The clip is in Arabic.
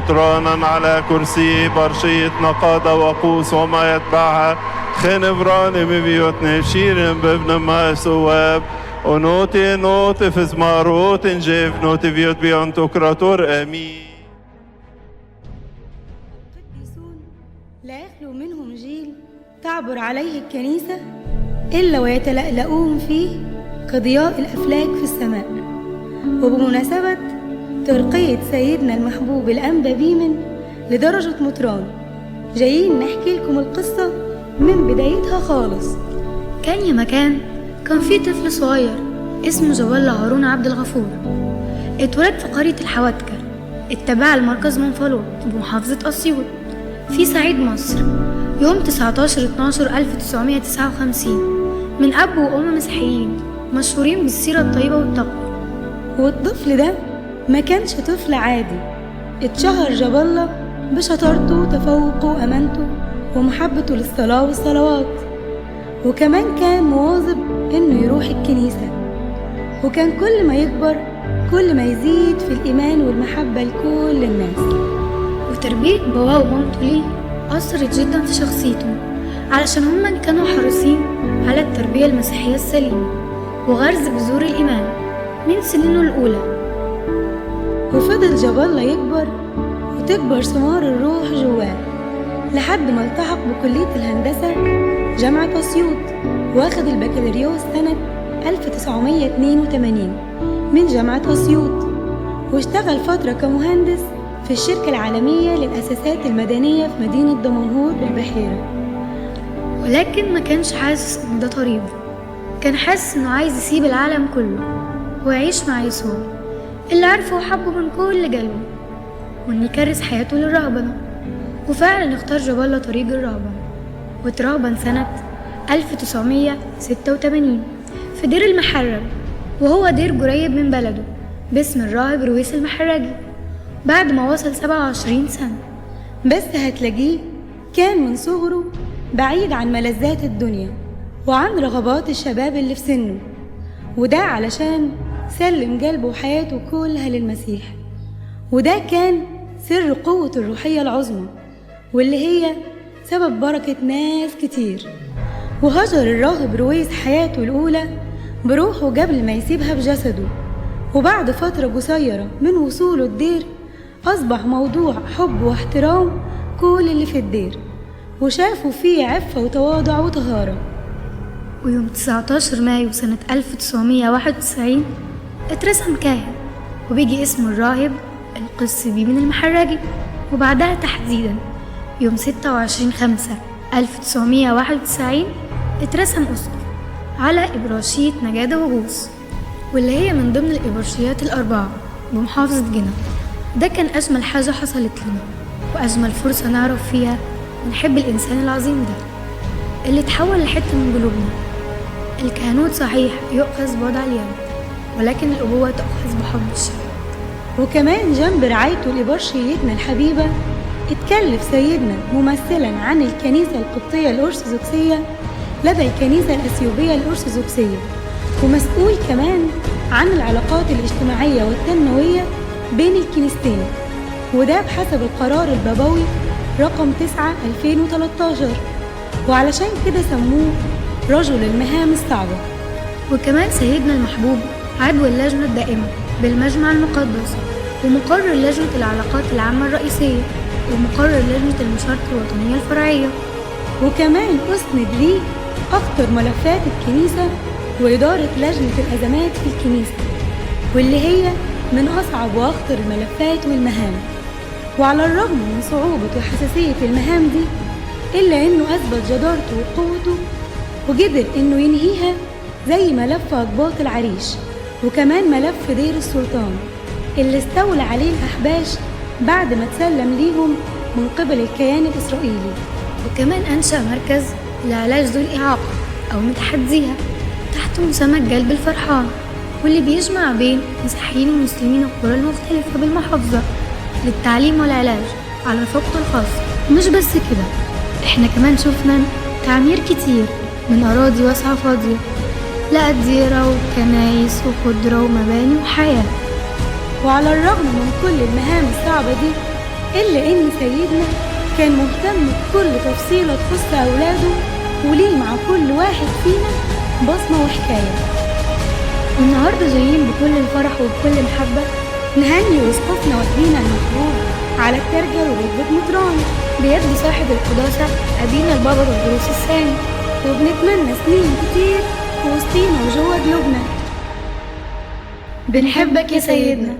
مطرانا على كرسي برشية نقادة وقوس وما يتبعها خنبران ببيوتنا شير بابن ما سواب ونوتي نوتي في زماروت نجيف نوتي بيوت بيون تكراتور امين. القديسون لا يخلو منهم جيل تعبر عليه الكنيسة إلا ويتلألؤون فيه كضياء الأفلاك في السماء. وبمناسبة ترقية سيدنا المحبوب الأنبا بيمن لدرجة مطران جايين نحكي لكم القصة من بدايتها خالص. كان يا مكان كان في طفل صغير اسمه جبل هارون عبد الغفور، اتولد في قرية الحواتكة التابعة لمركز منفلوط بمحافظة أسيوط في صعيد مصر يوم 19/12/1959 من أب وأم مسيحيين مشهورين بالسيرة الطيبة والتقوى. والطفل ده ما كانش طفل عادي، اتشهر جبلة بشطارته وتفوقه وأمانته ومحبته للصلاة والصلوات، وكمان كان مواظب إنه يروح الكنيسة، وكان كل ما يكبر كل ما يزيد في الإيمان والمحبة لكل الناس. وتربية باباه ومامته ليه أثرت جدا في شخصيته علشان هما كانوا حريصين على التربية المسيحية السليمة وغرز بذور الإيمان من سنينه الأولى. وفضل جبلة يكبر وتكبر ثمار الروح جواه لحد ما التحق بكلية الهندسة جامعة أسيوط، واخد البكالوريوس سنة 1982 من جامعة أسيوط، واشتغل فترة كمهندس في الشركة العالمية للأساسات المدنية في مدينة دمنهور بالبحيرة. ولكن ما كانش حاسس إن ده طريقه، كان حاسس إنه عايز يسيب العالم كله ويعيش مع يسوع اللي عارفه وحبه من كل قلبه، وإن يكرس حياته للرهبنة. وفعلا اختار جبلة طريق الرهبنة واترهبن سنة 1986 في دير المحرج، وهو دير قريب من بلده باسم الراهب رويس المحرجي بعد ما وصل 27 سنة. بس هتلاقيه كان من صغره بعيد عن ملذات الدنيا وعن رغبات الشباب اللي في سنه، وده علشان سلم قلبه وحياته كلها للمسيح. وده كان سر قوة الروحية العظمى واللي هي سبب بركة ناس كتير. وهجر الراهب رويس حياته الأولى بروحه قبل ما يسيبها بجسده، وبعد فترة قصيرة من وصوله الدير أصبح موضوع حب واحترام كل اللي في الدير، وشافوا فيه عفة وتواضع وطهارة. ويوم 19 مايو سنة 1991 اترسم كاهن وبيجي اسمه الراهب القس بيمن المحرجي. وبعدها تحديدا يوم 26/5/1991 اترسم أسقف على إبراشية نجادة وغوص، واللي هي من ضمن الإبراشيات الأربعة بمحافظة جنة. ده كان أجمل حاجة حصلت لنا وأجمل فرصة نعرف فيها ونحب الإنسان العظيم ده اللي تحول لحتة من قلوبنا. الكهنوت صحيح يؤخذ بوضع اليد، ولكن الأبوة تؤخذ بحب الشباب. وكمان جنب رعايته لإبرشيتنا الحبيبة اتكلف سيدنا ممثلا عن الكنيسة القبطية الأرثوذكسية لدى الكنيسة الأثيوبية الأرثوذكسية، ومسؤول كمان عن العلاقات الاجتماعية والتنموية بين الكنيستين، وده بحسب القرار البابوي رقم 9/2013، وعلشان كده سموه رجل المهام الصعبة. وكمان سيدنا المحبوب عضو اللجنة الدائمة بالمجمع المقدس، ومقرر لجنة العلاقات العامة الرئيسية، ومقرر لجنة المشاركة الوطنية الفرعية. وكمان أسند ليه أخطر ملفات الكنيسة وإدارة لجنة الأزمات في الكنيسة، واللي هي من أصعب وأخطر الملفات والمهام. وعلى الرغم من صعوبة وحساسية المهام دي إلا إنه أثبت جدارته وقوته وقدر إنه ينهيها، زي ملف أقباط العريش، وكمان ملف دير السلطان اللي استولى عليه الأحباش بعد ما تسلم ليهم من قبل الكيان الإسرائيلي. وكمان أنشأ مركز لعلاج ذو الإعاقة أو متحديها تحت مسمى القلب الفرحان، واللي بيجمع بين مسيحيين ومسلمين القرى المختلفة بالمحافظة للتعليم والعلاج على رفقته الخاصة. ومش بس كده، احنا كمان شفنا تعمير كتير من أراضي واسعة فاضية لأديرة وكنايس وخضرة ومباني وحياة. وعلى الرغم من كل المهام الصعبة دي إلا إن سيدنا كان مهتم بكل تفصيلة تخص أولاده، وليه مع كل واحد فينا بصمة وحكاية. والنهاردة جايين بكل الفرح وبكل محبة نهني واسقفنا واخدينا المفروض على الترجل ورتبة مطران بيد صاحب القداسة أبينا البابا تودروس الثاني، وبنتمنى سنين كتير في وسطينا وجوه قلوبنا. بنحبك يا سيدنا.